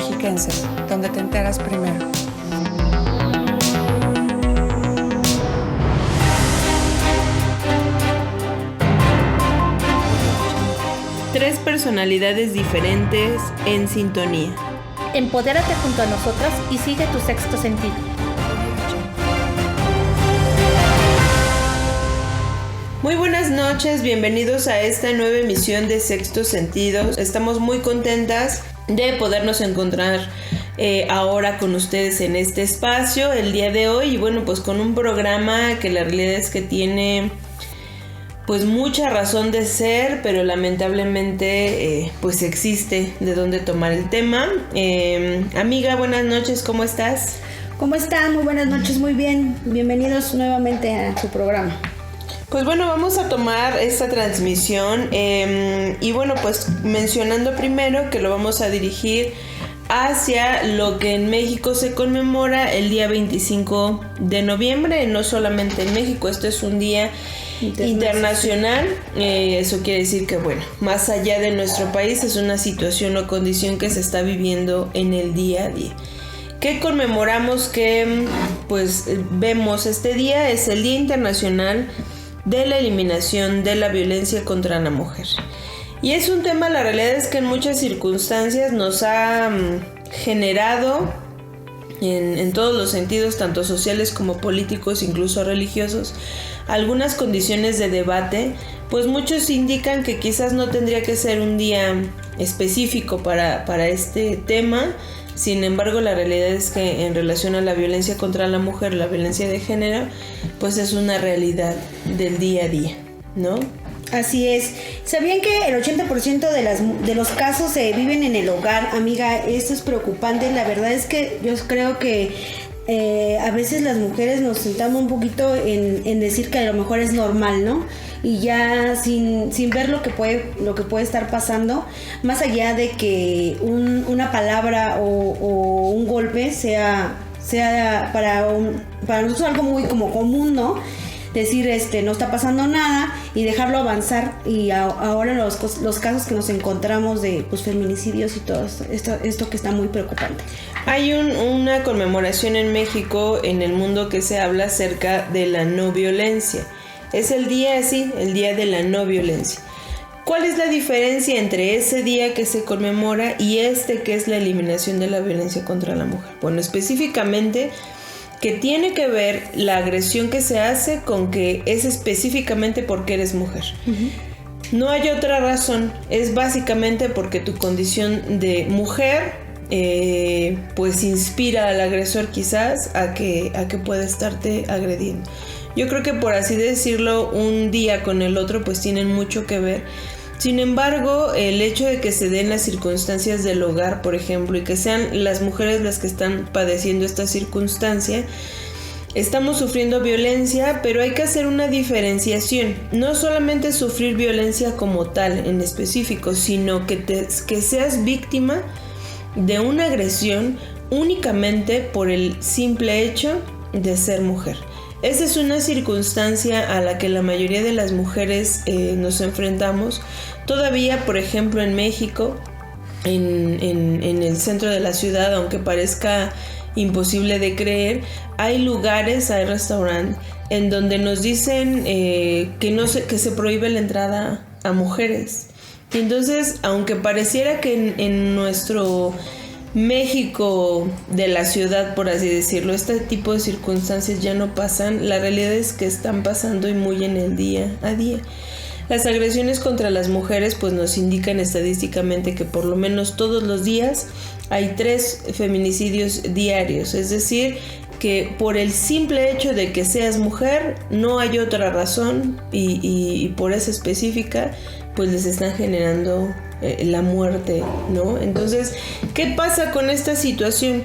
Mexiquense, donde te enteras primero. Tres personalidades diferentes en sintonía. Empodérate junto a nosotras y sigue tu sexto sentido. Muy buenas noches, bienvenidos a esta nueva emisión de Sexto Sentido. Estamos muy contentas de podernos encontrar ahora con ustedes en este espacio el día de hoy. Y bueno, pues con un programa que la realidad es que tiene pues mucha razón de ser, pero lamentablemente pues existe de dónde tomar el tema. Amiga, buenas noches, ¿cómo estás? ¿Cómo están? Muy buenas noches, muy bien. Bienvenidos nuevamente a su programa. Pues bueno, vamos a tomar esta transmisión y bueno, pues mencionando primero que lo vamos a dirigir hacia lo que en México se conmemora el día 25 de noviembre, no solamente en México, este es un día internacional. Eso quiere decir que bueno, más allá de nuestro país es una situación o condición que se está viviendo en el día a día. ¿Qué conmemoramos? Que pues vemos este día, es el Día Internacional de la Eliminación de la Violencia contra la Mujer. Y es un tema, la realidad es que en muchas circunstancias nos ha generado en todos los sentidos, tanto sociales como políticos, incluso religiosos, algunas condiciones de debate, pues muchos indican que quizás no tendría que ser un día específico para este tema. Sin embargo, la realidad es que en relación a la violencia contra la mujer, la violencia de género, pues es una realidad del día a día, ¿no? Así es. ¿Sabían que el 80% de los casos se viven en el hogar, amiga? Esto es preocupante. La verdad es que yo creo que a veces las mujeres nos sentamos un poquito en decir que a lo mejor es normal, ¿no? Y ya sin ver lo que puede estar pasando, más allá de que una palabra o un golpe sea para nosotros algo muy como común, ¿no? Decir no está pasando nada y dejarlo avanzar, y ahora los casos que nos encontramos de pues feminicidios y todo esto que está muy preocupante. Hay una conmemoración en México, en el mundo, que se habla acerca de la no violencia. Es el día de la no violencia. ¿Cuál es la diferencia entre ese día que se conmemora y que es la eliminación de la violencia contra la mujer? Bueno, específicamente que tiene que ver la agresión que se hace con que es específicamente porque eres mujer. Uh-huh. No hay otra razón, es básicamente porque tu condición de mujer pues inspira al agresor quizás a que pueda estarte agrediendo. Yo creo que, por así decirlo, un día con el otro pues tienen mucho que ver. Sin embargo, el hecho de que se den las circunstancias del hogar, por ejemplo, y que sean las mujeres las que están padeciendo esta circunstancia, estamos sufriendo violencia, pero hay que hacer una diferenciación. No solamente sufrir violencia como tal en específico, sino que seas víctima de una agresión únicamente por el simple hecho de ser mujer. Esa es una circunstancia a la que la mayoría de las mujeres nos enfrentamos. Todavía, por ejemplo, en México, en el centro de la ciudad, aunque parezca imposible de creer, hay lugares, hay restaurantes en donde nos dicen que se prohíbe la entrada a mujeres. Y entonces, aunque pareciera que en nuestro México de la ciudad, por así decirlo, este tipo de circunstancias ya no pasan, la realidad es que están pasando y muy en el día a día. Las agresiones contra las mujeres pues nos indican estadísticamente que por lo menos todos los días hay 3 feminicidios diarios, es decir, que por el simple hecho de que seas mujer no hay otra razón y por esa específica pues les están generando la muerte, ¿no? Entonces, ¿qué pasa con esta situación?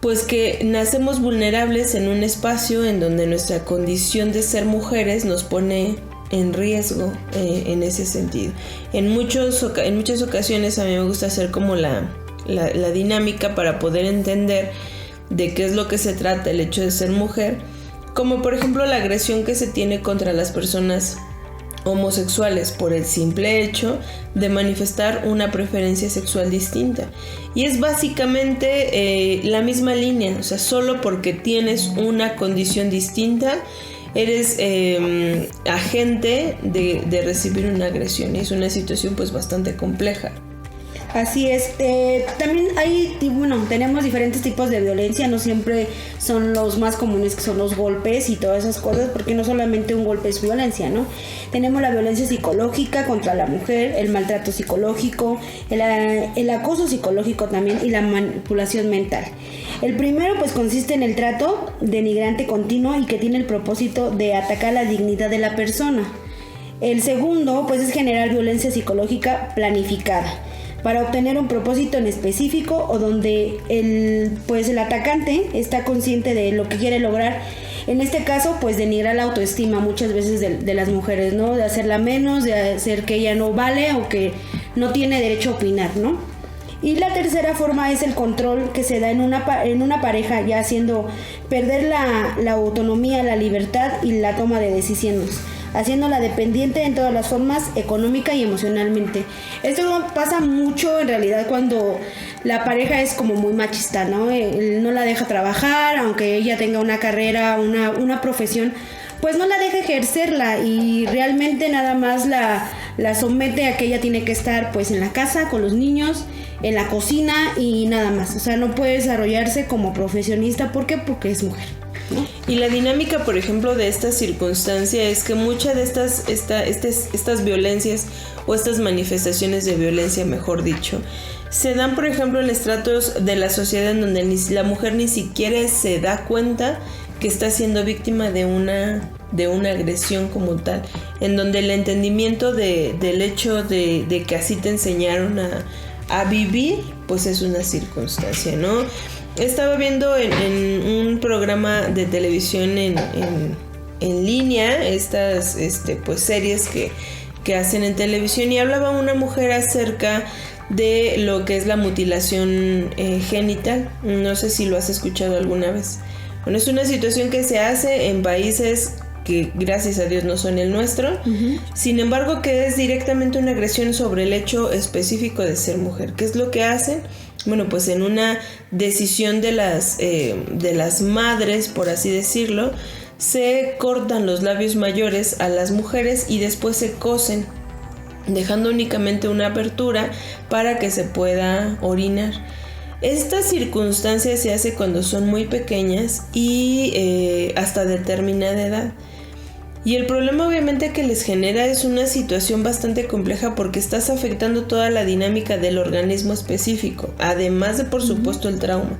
Pues que nacemos vulnerables en un espacio en donde nuestra condición de ser mujeres nos pone en riesgo en ese sentido. En muchas ocasiones a mí me gusta hacer como la dinámica para poder entender de qué es lo que se trata el hecho de ser mujer, como por ejemplo la agresión que se tiene contra las personas homosexuales por el simple hecho de manifestar una preferencia sexual distinta. Y es básicamente la misma línea, o sea, solo porque tienes una condición distinta eres agente de recibir una agresión, y es una situación pues bastante compleja. Así es. También tenemos diferentes tipos de violencia, no siempre son los más comunes, que son los golpes y todas esas cosas, porque no solamente un golpe es violencia, ¿no? Tenemos la violencia psicológica contra la mujer, el maltrato psicológico, el acoso psicológico también, y la manipulación mental. El primero pues consiste en el trato denigrante continuo y que tiene el propósito de atacar la dignidad de la persona. El segundo pues es generar violencia psicológica planificada, para obtener un propósito en específico, o donde el atacante está consciente de lo que quiere lograr. En este caso, pues denigrar la autoestima muchas veces de las mujeres, ¿no? De hacerla menos, de hacer que ella no vale o que no tiene derecho a opinar, ¿no? Y la tercera forma es el control que se da en una pareja, ya haciendo perder la autonomía, la libertad y la toma de decisiones, haciéndola dependiente en todas las formas, económica y emocionalmente. Esto pasa mucho en realidad cuando la pareja es como muy machista, ¿no? Él no la deja trabajar, aunque ella tenga una carrera, una profesión, pues no la deja ejercerla, y realmente nada más la somete a que ella tiene que estar pues en la casa con los niños, en la cocina y nada más. O sea, no puede desarrollarse como profesionista. ¿Por qué? Porque es mujer, ¿no? Y la dinámica, por ejemplo, de esta circunstancia es que muchas de estas violencias, o estas manifestaciones de violencia, mejor dicho, se dan, por ejemplo, en estratos de la sociedad en donde la mujer ni siquiera se da cuenta que está siendo víctima de una agresión como tal, en donde el entendimiento del hecho de que así te enseñaron a vivir, pues es una circunstancia, ¿no? Estaba viendo en un programa de televisión en línea estas pues series que hacen en televisión, y hablaba una mujer acerca de lo que es la mutilación genital. No sé si lo has escuchado alguna vez. Bueno, es una situación que se hace en países que gracias a Dios no son el nuestro. Uh-huh. Sin embargo, que es directamente una agresión sobre el hecho específico de ser mujer. ¿Qué es lo que hacen? Bueno, pues en una decisión de las madres, por así decirlo, se cortan los labios mayores a las mujeres y después se cosen, dejando únicamente una apertura para que se pueda orinar. Esta circunstancia se hace cuando son muy pequeñas y hasta determinada edad. Y el problema obviamente que les genera es una situación bastante compleja, porque estás afectando toda la dinámica del organismo específico, además de, por supuesto, el trauma.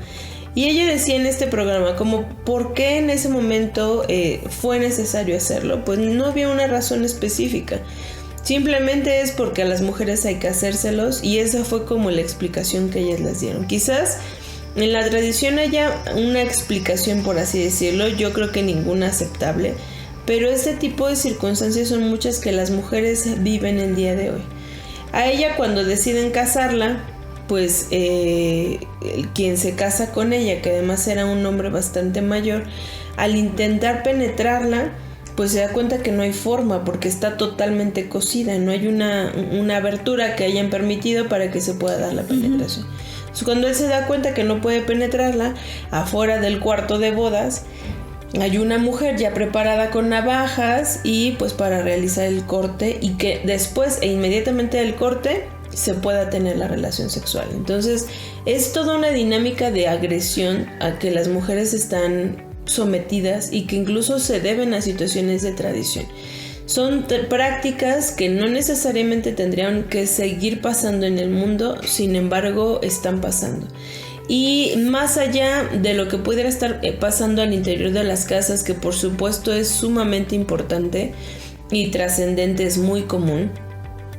Y ella decía en este programa como ¿por qué en ese momento fue necesario hacerlo? Pues no había una razón específica. Simplemente es porque a las mujeres hay que hacérselos, y esa fue como la explicación que ellas les dieron. Quizás en la tradición haya una explicación, por así decirlo, yo creo que ninguna aceptable, pero este tipo de circunstancias son muchas que las mujeres viven el día de hoy. A ella, cuando deciden casarla, pues quien se casa con ella, que además era un hombre bastante mayor, al intentar penetrarla, pues se da cuenta que no hay forma, porque está totalmente cosida, no hay una abertura que hayan permitido para que se pueda dar la penetración. Uh-huh. Entonces, cuando él se da cuenta que no puede penetrarla, afuera del cuarto de bodas hay una mujer ya preparada con navajas y pues para realizar el corte, y que después e inmediatamente del corte se pueda tener la relación sexual. Entonces es toda una dinámica de agresión a que las mujeres están sometidas, y que incluso se deben a situaciones de tradición. Son prácticas que no necesariamente tendrían que seguir pasando en el mundo, sin embargo están pasando. Y más allá de lo que pudiera estar pasando al interior de las casas, que por supuesto es sumamente importante y trascendente, es muy común,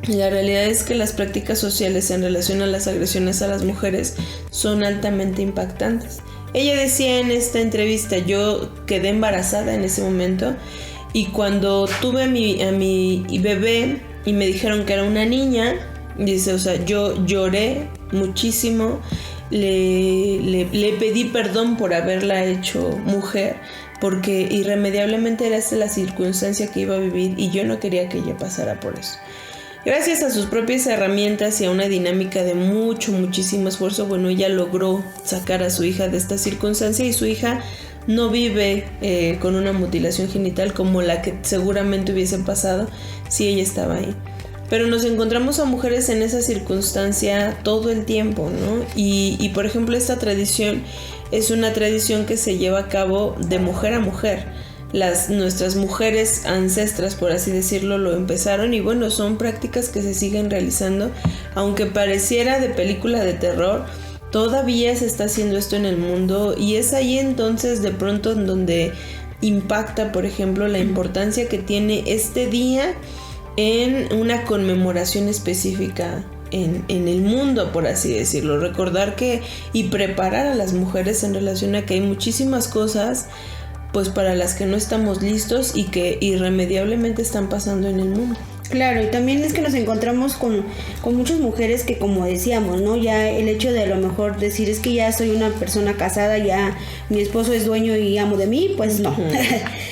la realidad es que las prácticas sociales en relación a las agresiones a las mujeres son altamente impactantes. Ella decía en esta entrevista: yo quedé embarazada en ese momento, y cuando tuve a mi bebé y me dijeron que era una niña, dice, o sea, yo lloré muchísimo, le pedí perdón por haberla hecho mujer, porque irremediablemente era esta la circunstancia que iba a vivir y yo no quería que ella pasara por eso. Gracias a sus propias herramientas y a una dinámica de muchísimo esfuerzo, bueno, ella logró sacar a su hija de esta circunstancia y su hija no vive con una mutilación genital como la que seguramente hubiese pasado si ella estaba ahí. Pero nos encontramos a mujeres en esa circunstancia todo el tiempo, ¿no? Y por ejemplo, esta tradición es una tradición que se lleva a cabo de mujer a mujer. Nuestras mujeres ancestras, por así decirlo, lo empezaron y bueno, son prácticas que se siguen realizando. Aunque pareciera de película de terror, todavía se está haciendo esto en el mundo y es ahí entonces de pronto en donde impacta, por ejemplo, la importancia que tiene este día en una conmemoración específica en el mundo, por así decirlo. Recordar que y preparar a las mujeres en relación a que hay muchísimas cosas pues para las que no estamos listos y que irremediablemente están pasando en el mundo. Claro, y también es que nos encontramos con muchas mujeres que, como decíamos, ¿no? Ya el hecho de a lo mejor decir es que ya soy una persona casada, ya mi esposo es dueño y amo de mí, pues no.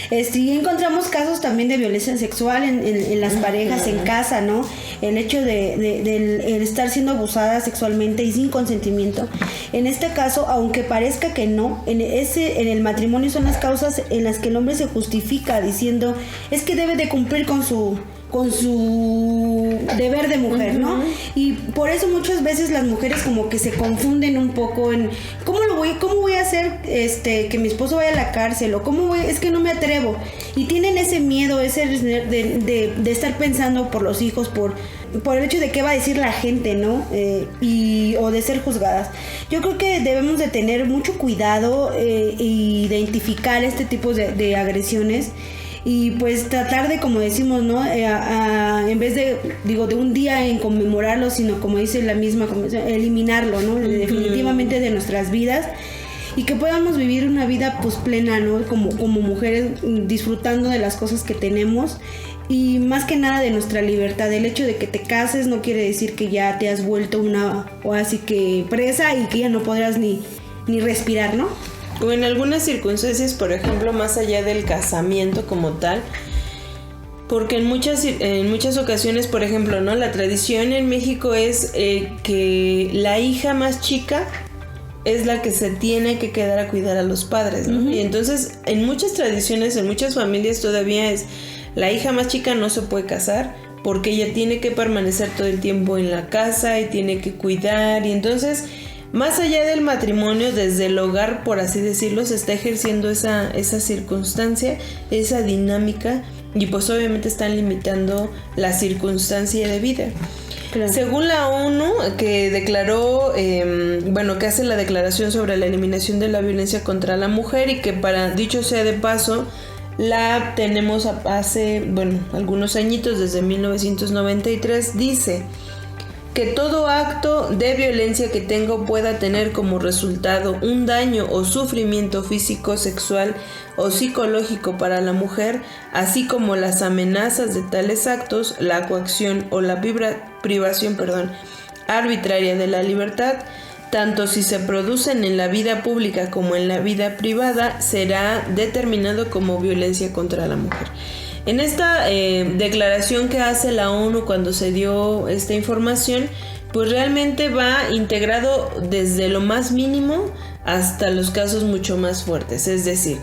Y encontramos casos también de violencia sexual en las parejas en casa, ¿no? El hecho de estar siendo abusada sexualmente y sin consentimiento. En este caso, aunque parezca que no, en el matrimonio son las causas en las que el hombre se justifica diciendo es que debe de cumplir con su deber de mujer, ¿no? Y por eso muchas veces las mujeres como que se confunden un poco en cómo voy a hacer que mi esposo vaya a la cárcel, o es que no me atrevo, y tienen ese miedo de estar pensando por los hijos, por el hecho de qué va a decir la gente, ¿no? O de ser juzgadas. Yo creo que debemos de tener mucho cuidado e identificar este tipo de agresiones. Y pues tratar de, como decimos, ¿no? En vez de un día en conmemorarlo, sino como dice la misma, eliminarlo, ¿no? Definitivamente de nuestras vidas, y que podamos vivir una vida pues plena, ¿no? Como mujeres, disfrutando de las cosas que tenemos y más que nada de nuestra libertad. El hecho de que te cases no quiere decir que ya te has vuelto o así que presa y que ya no podrás ni respirar, ¿no? O en algunas circunstancias, por ejemplo, más allá del casamiento como tal, porque en muchas ocasiones, por ejemplo, ¿no? La tradición en México es que la hija más chica es la que se tiene que quedar a cuidar a los padres, ¿no? Y entonces en muchas tradiciones, en muchas familias todavía es la hija más chica no se puede casar porque ella tiene que permanecer todo el tiempo en la casa y tiene que cuidar, y entonces más allá del matrimonio, desde el hogar, por así decirlo, se está ejerciendo esa circunstancia, esa dinámica, y pues obviamente están limitando la circunstancia de vida. Claro. Según la ONU, que declaró, que hace la declaración sobre la eliminación de la violencia contra la mujer, y que dicho sea de paso, la tenemos hace, algunos añitos, desde 1993, dice que todo acto de violencia que tenga o pueda tener como resultado un daño o sufrimiento físico, sexual o psicológico para la mujer, así como las amenazas de tales actos, la coacción o la privación arbitraria de la libertad, tanto si se producen en la vida pública como en la vida privada, será determinado como violencia contra la mujer. En esta declaración que hace la ONU cuando se dio esta información, pues realmente va integrado desde lo más mínimo hasta los casos mucho más fuertes. Es decir,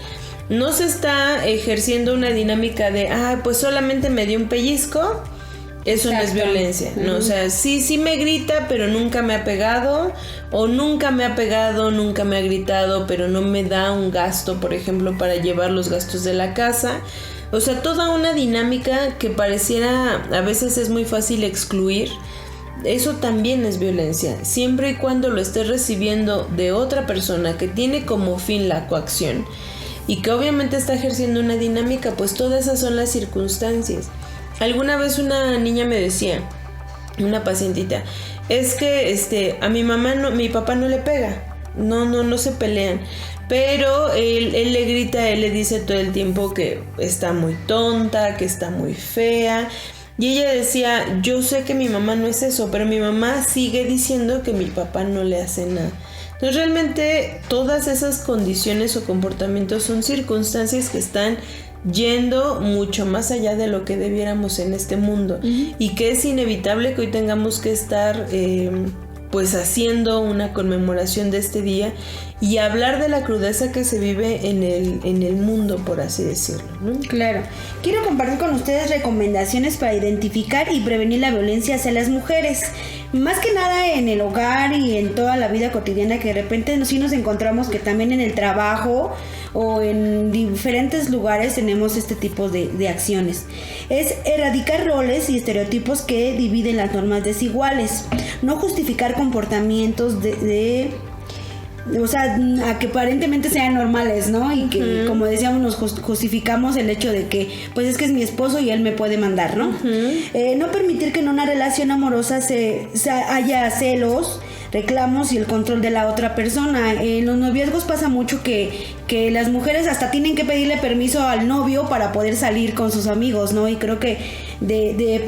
no se está ejerciendo una dinámica de, pues solamente me dio un pellizco, eso no es violencia, ¿no? O sea, sí me grita, pero nunca me ha pegado, o nunca me ha pegado, nunca me ha gritado, pero no me da un gasto, por ejemplo, para llevar los gastos de la casa. O sea, toda una dinámica que pareciera a veces es muy fácil excluir. Eso también es violencia, siempre y cuando lo estés recibiendo de otra persona que tiene como fin la coacción y que obviamente está ejerciendo una dinámica, pues todas esas son las circunstancias. Alguna vez una niña me decía, una pacientita, es que a mi papá no le pega, no se pelean. Pero él le grita, él le dice todo el tiempo que está muy tonta, que está muy fea. Y ella decía, yo sé que mi mamá no es eso, pero mi mamá sigue diciendo que mi papá no le hace nada. Entonces realmente todas esas condiciones o comportamientos son circunstancias que están yendo mucho más allá de lo que debiéramos en este mundo, y que es inevitable que hoy tengamos que estar pues haciendo una conmemoración de este día y hablar de la crudeza que se vive en el mundo, por así decirlo, ¿no? Claro. Quiero compartir con ustedes recomendaciones para identificar y prevenir la violencia hacia las mujeres. Más que nada en el hogar y en toda la vida cotidiana, que de repente sí nos encontramos que también en el trabajo o en diferentes lugares tenemos este tipo de acciones. Es erradicar roles y estereotipos que dividen las normas desiguales. No justificar comportamientos o sea, a que aparentemente sean normales, ¿no? Y que, como decíamos, nos justificamos el hecho de que, pues es que es mi esposo y él me puede mandar, ¿no? No permitir que en una relación amorosa haya celos, reclamos y el control de la otra persona. En los noviazgos pasa mucho que las mujeres hasta tienen que pedirle permiso al novio para poder salir con sus amigos, ¿no? Y creo que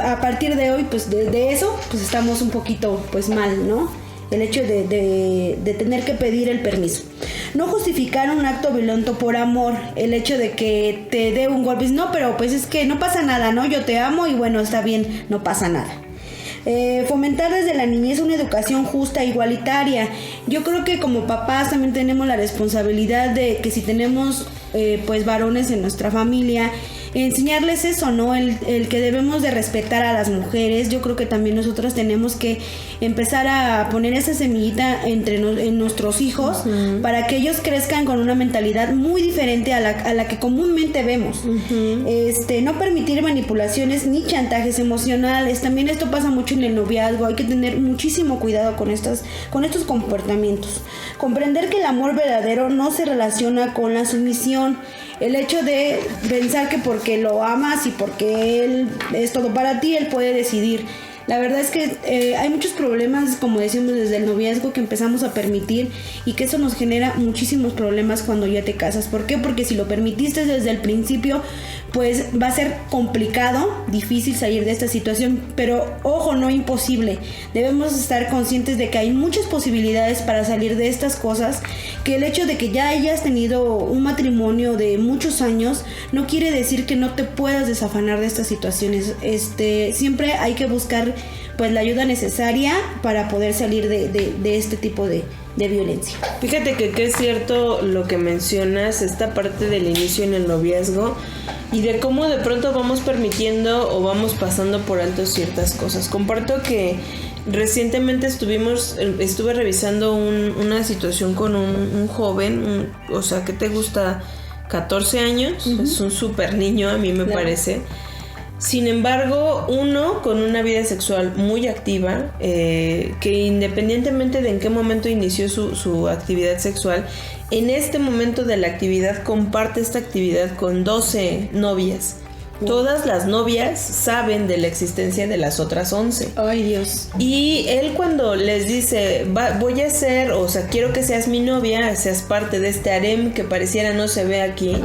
a partir de hoy, pues de eso, pues estamos un poquito, pues mal, ¿no? El hecho de tener que pedir el permiso. No justificar un acto violento por amor. El hecho de que te dé un golpe. No, pero pues es que no pasa nada, ¿no? Yo te amo y bueno, está bien, no pasa nada. Fomentar desde la niñez una educación justa e igualitaria. Yo creo que como papás también tenemos la responsabilidad de que si tenemos pues varones en nuestra familia, enseñarles eso, ¿no? El que debemos de respetar a las mujeres. Yo creo que también nosotros tenemos que empezar a poner esa semillita en nuestros hijos, para que ellos crezcan con una mentalidad muy diferente a la que comúnmente vemos. No permitir manipulaciones ni chantajes emocionales. También esto pasa mucho en el noviazgo. Hay que tener muchísimo cuidado con estos comportamientos. Comprender que el amor verdadero no se relaciona con la sumisión. El hecho de pensar que porque lo amas y porque él es todo para ti, él puede decidir. La verdad es que hay muchos problemas, como decimos, desde el noviazgo que empezamos a permitir, y que eso nos genera muchísimos problemas cuando ya te casas. ¿Por qué? Porque si lo permitiste desde el principio, pues va a ser complicado, difícil salir de esta situación, pero ojo, no imposible. Debemos estar conscientes de que hay muchas posibilidades para salir de estas cosas, que el hecho de que ya hayas tenido un matrimonio de muchos años no quiere decir que no te puedas desafanar de estas situaciones. Siempre hay que buscar pues la ayuda necesaria para poder salir de este tipo de violencia. Fíjate que es cierto lo que mencionas, esta parte del inicio en el noviazgo y de cómo de pronto vamos permitiendo o vamos pasando por alto ciertas cosas. Comparto que recientemente estuve revisando una situación con un joven, o sea, ¿qué te gusta? 14 años, es un súper niño, a mí me parece. Sin embargo, uno con una vida sexual muy activa, que independientemente de en qué momento inició su actividad sexual, en este momento de la actividad comparte esta actividad con 12 novias. Todas las novias saben de la existencia de las otras 11. Ay, Dios. Y él cuando les dice, voy a ser, o sea, quiero que seas mi novia, seas parte de este harem que pareciera no se ve aquí.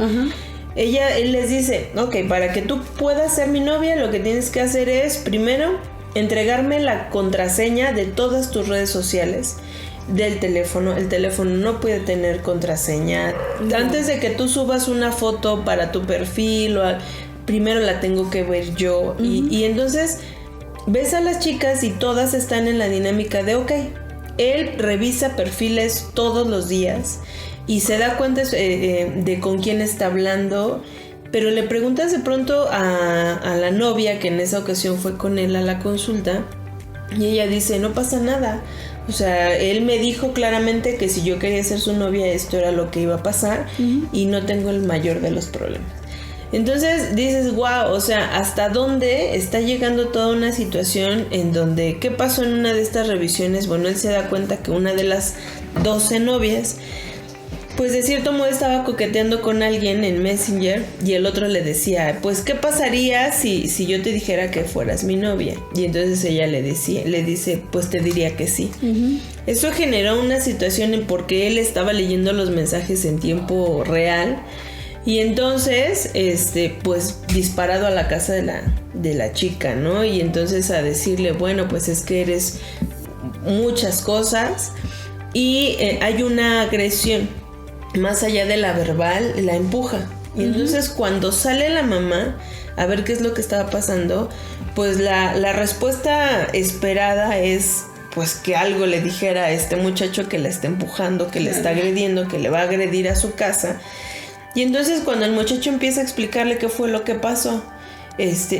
Él les dice, ok, para que tú puedas ser mi novia, lo que tienes que hacer es, primero, entregarme la contraseña de todas tus redes sociales, del teléfono. El teléfono no puede tener contraseña. No. Antes de que tú subas una foto para tu perfil, primero la tengo que ver yo. Y entonces ves a las chicas y todas están en la dinámica de, ok, él revisa perfiles todos los días y se da cuenta de con quién está hablando, pero le preguntas de pronto a la novia, que en esa ocasión fue con él a la consulta, y ella dice, no pasa nada. O sea, él me dijo claramente que si yo quería ser su novia, esto era lo que iba a pasar, y no tengo el mayor de los problemas. Entonces dices, wow, o sea, ¿hasta dónde está llegando toda una situación en donde, qué pasó en una de estas revisiones? Bueno, él se da cuenta que una de las 12 novias, pues de cierto modo estaba coqueteando con alguien en Messenger, y el otro le decía, pues ¿qué pasaría si yo te dijera que fueras mi novia? Y entonces ella le dice, pues te diría que sí. Eso generó una situación en porque él estaba leyendo los mensajes en tiempo real, y entonces pues disparado a la casa de la chica, ¿no? Y entonces a decirle, bueno, pues es que eres muchas cosas. y hay una agresión más allá de la verbal, la empuja. Y entonces cuando sale la mamá a ver qué es lo que estaba pasando, pues la respuesta esperada es pues que algo le dijera a este muchacho que la está empujando, que le está agrediendo, que le va a agredir a su casa. Y entonces cuando el muchacho empieza a explicarle qué fue lo que pasó,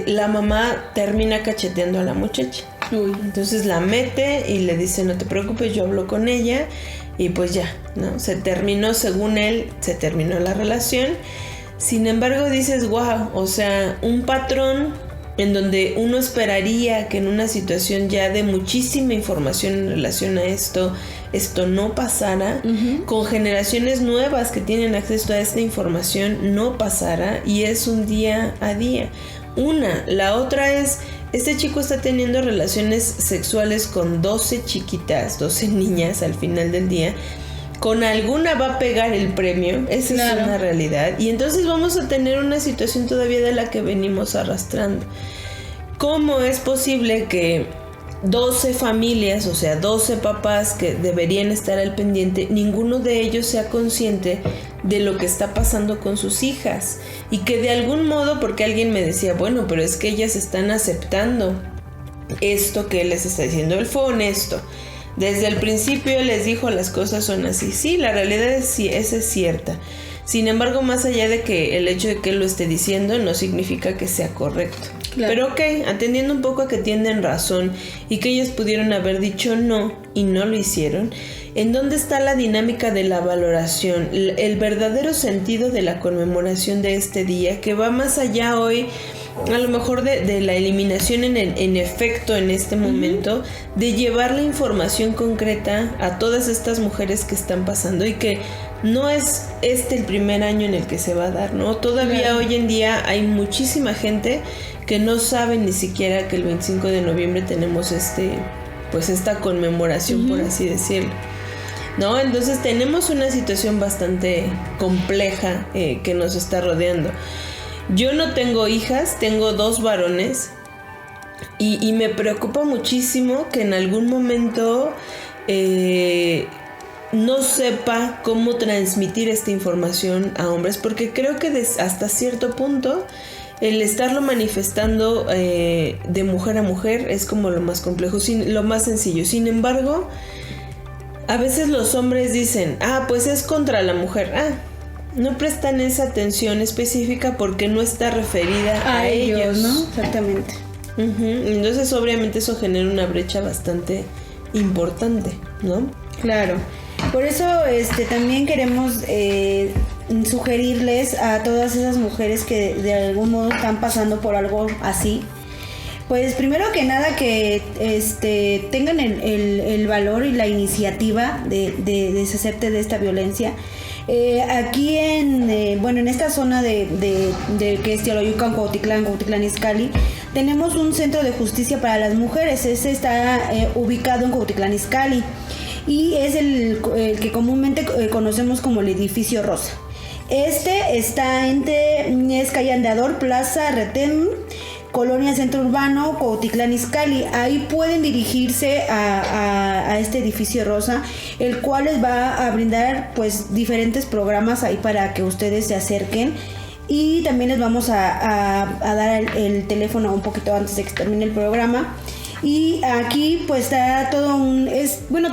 la mamá termina cacheteando a la muchacha. Entonces la mete y le dice: no te preocupes, yo hablo con ella. Y pues ya, ¿no? Se terminó, según él, se terminó la relación. Sin embargo, dices, wow, o sea, un patrón en donde uno esperaría que en una situación ya de muchísima información en relación a esto no pasara, con generaciones nuevas que tienen acceso a esta información no pasara, y es un día a día. La otra es, este chico está teniendo relaciones sexuales con 12 chiquitas, 12 niñas al final del día. Con alguna va a pegar el premio, esa es una realidad. Y entonces vamos a tener una situación todavía de la que venimos arrastrando. ¿Cómo es posible que 12 familias, o sea, 12 papás que deberían estar al pendiente, ninguno de ellos sea consciente de lo que está pasando con sus hijas? Y que de algún modo, porque alguien me decía, bueno, pero es que ellas están aceptando esto que él les está diciendo, él fue honesto. Desde el principio les dijo las cosas son así. Sí, la realidad esa es cierta. Sin embargo, más allá de que el hecho de que él lo esté diciendo no significa que sea correcto. Claro. Pero ok, atendiendo un poco a que tienen razón y que ellas pudieron haber dicho no y no lo hicieron, ¿en dónde está la dinámica de la valoración? El verdadero sentido de la conmemoración de este día, que va más allá hoy, a lo mejor de la eliminación en efecto en este momento, de llevar la información concreta a todas estas mujeres que están pasando, y que no es el primer año en el que se va a dar, ¿no? Todavía hoy en día hay muchísima gente que no sabe ni siquiera que el 25 de noviembre tenemos esta conmemoración, por así decirlo, ¿no? Entonces tenemos una situación bastante compleja que nos está rodeando. Yo no tengo hijas, tengo 2 varones y me preocupa muchísimo que en algún momento no sepa cómo transmitir esta información a hombres, porque creo que hasta cierto punto el estarlo manifestando de mujer a mujer es como lo más complejo, lo más sencillo. Sin embargo, a veces los hombres dicen, pues es contra la mujer. No prestan esa atención específica porque no está referida a ellos, ¿no? Exactamente. Entonces, obviamente, eso genera una brecha bastante importante, ¿no? Claro. Por eso también queremos sugerirles a todas esas mujeres que de algún modo están pasando por algo así. Pues primero que nada que tengan el valor y la iniciativa de deshacerte de esta violencia. Aquí en esta zona de que es Teoloyucan, Cuautitlán Izcalli, tenemos un centro de justicia para las mujeres. Ese está ubicado en Cuautitlán Izcalli y es el que comúnmente conocemos como el edificio rosa. Está entre calle Andador, Plaza Retén, Colonia Centro Urbano, Cuautitlán Izcalli. Ahí pueden dirigirse a este edificio rosa, el cual les va a brindar pues diferentes programas ahí para que ustedes se acerquen, y también les vamos a dar el teléfono un poquito antes de que termine el programa. Y aquí pues está todo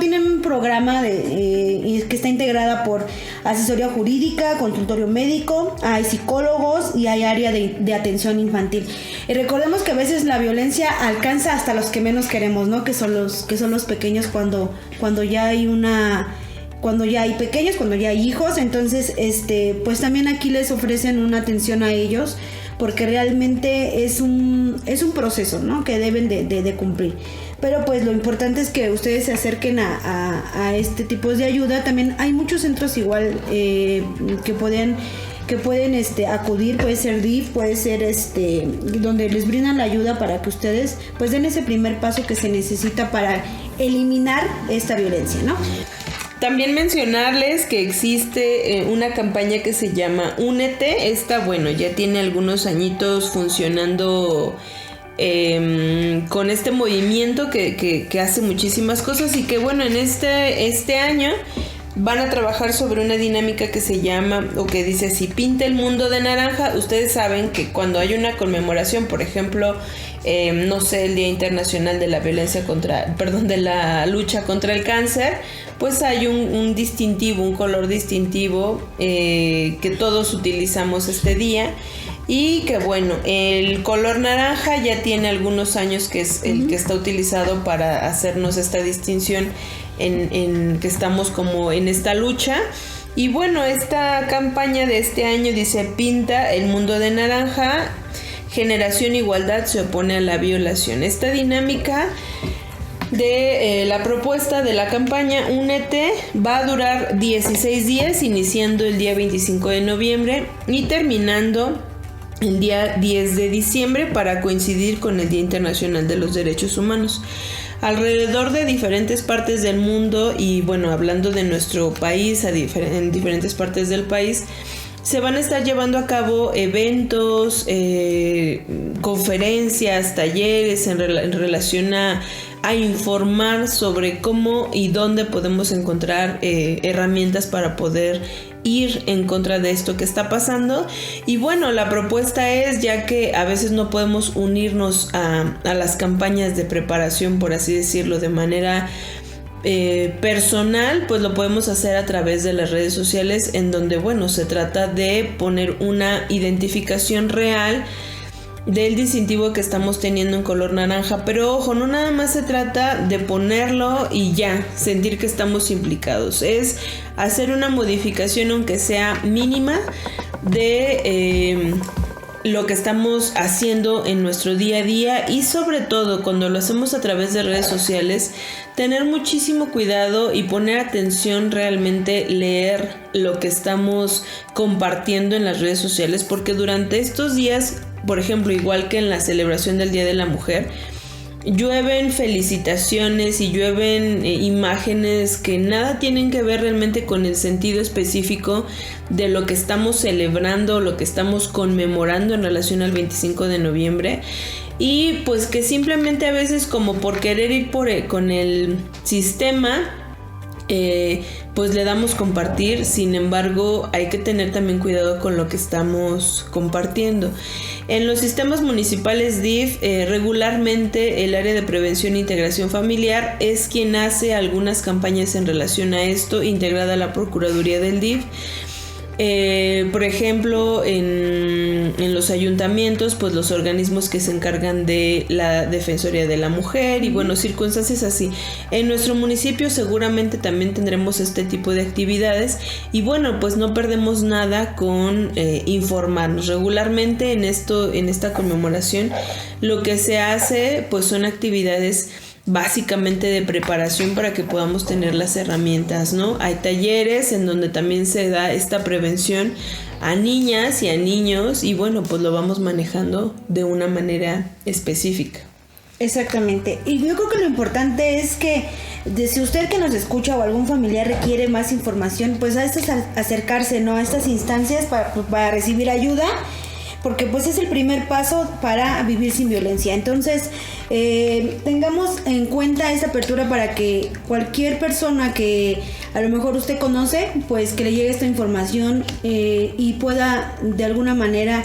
tienen un programa que está integrada por asesoría jurídica, consultorio médico, hay psicólogos y hay área de atención infantil. Y recordemos que a veces la violencia alcanza hasta los que menos queremos, ¿no? Que son los pequeños cuando ya hay cuando ya hay pequeños, cuando ya hay hijos. Entonces pues también aquí les ofrecen una atención a ellos, porque realmente es un proceso, ¿no? Que deben de cumplir. Pero pues lo importante es que ustedes se acerquen a este tipo de ayuda. También hay muchos centros igual que pueden acudir. Puede ser DIF, puede ser donde les brindan la ayuda para que ustedes pues den ese primer paso que se necesita para eliminar esta violencia, ¿no? También mencionarles que existe una campaña que se llama Únete. Ya tiene algunos añitos funcionando con este movimiento que hace muchísimas cosas y que bueno, en este año van a trabajar sobre una dinámica que se llama, o que dice así: pinta el mundo de naranja. Ustedes saben que cuando hay una conmemoración, por ejemplo, no sé, el Día Internacional de la de la lucha contra el cáncer, pues hay un distintivo, un color distintivo que todos utilizamos este día. Y que bueno, el color naranja ya tiene algunos años que es el que está utilizado para hacernos esta distinción en que estamos como en esta lucha. Y bueno, esta campaña de este año dice: pinta el mundo de naranja, Generación Igualdad se opone a la violación. Esta dinámica de la propuesta de la campaña Únete va a durar 16 días, iniciando el día 25 de noviembre y terminando el día 10 de diciembre para coincidir con el Día Internacional de los Derechos Humanos. Alrededor de diferentes partes del mundo, y bueno, hablando de nuestro país, en diferentes partes del país, se van a estar llevando a cabo eventos, conferencias, talleres en relación a informar sobre cómo y dónde podemos encontrar herramientas para poder ir en contra de esto que está pasando. Y bueno, la propuesta es, ya que a veces no podemos unirnos a las campañas de preparación, por así decirlo, de manera personal, pues lo podemos hacer a través de las redes sociales, en donde bueno, se trata de poner una identificación real del distintivo que estamos teniendo en color naranja. Pero ojo, no nada más se trata de ponerlo y ya sentir que estamos implicados, es hacer una modificación, aunque sea mínima, de lo que estamos haciendo en nuestro día a día. Y sobre todo cuando lo hacemos a través de redes sociales, tener muchísimo cuidado y poner atención, realmente leer lo que estamos compartiendo en las redes sociales, porque durante estos días, por ejemplo, igual que en la celebración del Día de la Mujer, llueven felicitaciones y llueven imágenes que nada tienen que ver realmente con el sentido específico de lo que estamos celebrando, lo que estamos conmemorando en relación al 25 de noviembre. Y pues que simplemente a veces, como por querer ir con el sistema, pues le damos compartir. Sin embargo, hay que tener también cuidado con lo que estamos compartiendo. En los sistemas municipales DIF, regularmente el área de prevención e integración familiar es quien hace algunas campañas en relación a esto, integrada a la Procuraduría del DIF. Por ejemplo, en los ayuntamientos, pues los organismos que se encargan de la Defensoría de la Mujer y bueno, circunstancias así. En nuestro municipio seguramente también tendremos este tipo de actividades y bueno, pues no perdemos nada con informarnos. Regularmente en esta conmemoración lo que se hace pues son actividades básicamente de preparación para que podamos tener las herramientas, ¿no? Hay talleres en donde también se da esta prevención a niñas y a niños y bueno, pues lo vamos manejando de una manera específica. Exactamente. Y yo creo que lo importante es que si usted que nos escucha o algún familiar requiere más información, pues a acercarse, ¿no?, a estas instancias para recibir ayuda, porque pues es el primer paso para vivir sin violencia. Entonces, tengamos en cuenta esta apertura para que cualquier persona que a lo mejor usted conoce, pues que le llegue esta información y pueda de alguna manera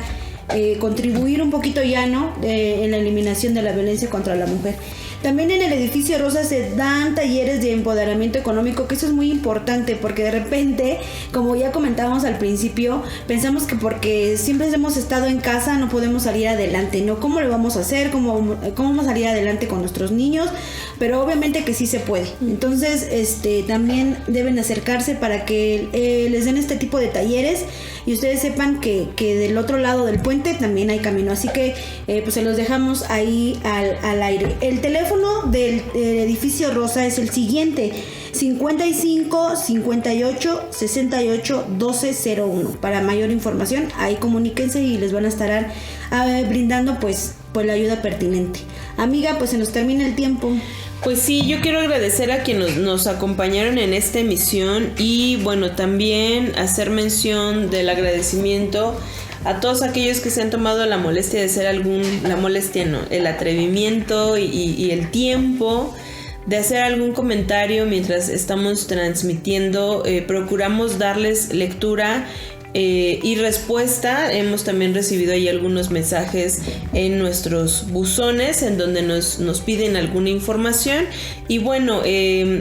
contribuir un poquito ya, ¿no?, en la eliminación de la violencia contra la mujer. También en el edificio Rosa se dan talleres de empoderamiento económico, que eso es muy importante, porque de repente, como ya comentábamos al principio, pensamos que porque siempre hemos estado en casa no podemos salir adelante, ¿no? ¿Cómo lo vamos a hacer? ¿Cómo vamos a salir adelante con nuestros niños? Pero obviamente que sí se puede. Entonces, también deben acercarse para que les den este tipo de talleres y ustedes sepan que del otro lado del puente también hay camino. Así que pues se los dejamos ahí al aire. El teléfono del edificio Rosa es el siguiente: 55 58 68 1201. Para mayor información, ahí comuníquense y les van a estar brindando pues la ayuda pertinente. Amiga, pues se nos termina el tiempo. Pues sí, yo quiero agradecer a quienes nos acompañaron en esta emisión y bueno, también hacer mención del agradecimiento a todos aquellos que se han tomado la molestia de hacer el atrevimiento y el tiempo de hacer algún comentario mientras estamos transmitiendo. Procuramos darles lectura y respuesta. Hemos también recibido ahí algunos mensajes en nuestros buzones en donde nos piden alguna información, y bueno,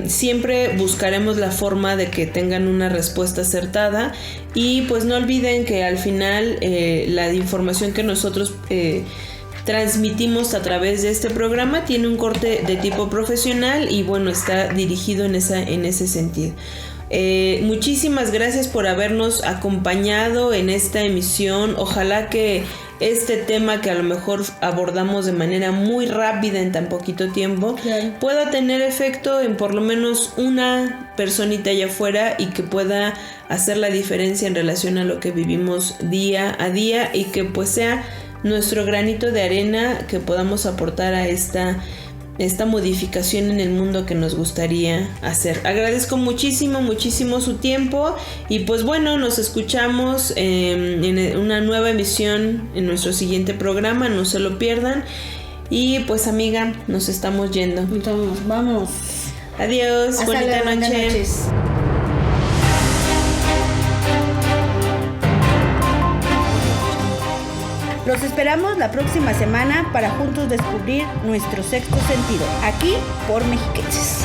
siempre buscaremos la forma de que tengan una respuesta acertada. Y pues no olviden que al final la información que nosotros transmitimos a través de este programa tiene un corte de tipo profesional y bueno, está dirigido en ese sentido. Muchísimas gracias por habernos acompañado en esta emisión. Ojalá que este tema, que a lo mejor abordamos de manera muy rápida en tan poquito tiempo, claro, pueda tener efecto en por lo menos una personita allá afuera y que pueda hacer la diferencia en relación a lo que vivimos día a día, y que pues sea nuestro granito de arena que podamos aportar a esta modificación en el mundo que nos gustaría hacer. Agradezco muchísimo su tiempo, y pues bueno, nos escuchamos en una nueva emisión en nuestro siguiente programa, no se lo pierdan. Y pues amiga, nos estamos yendo. Entonces, vamos. Adiós, bonita noche. Buenas noches. Los esperamos la próxima semana para juntos descubrir nuestro sexto sentido, aquí por Mexiquenses.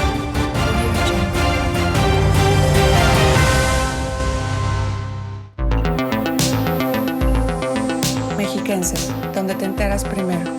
Mexiquenses, donde te enteras primero.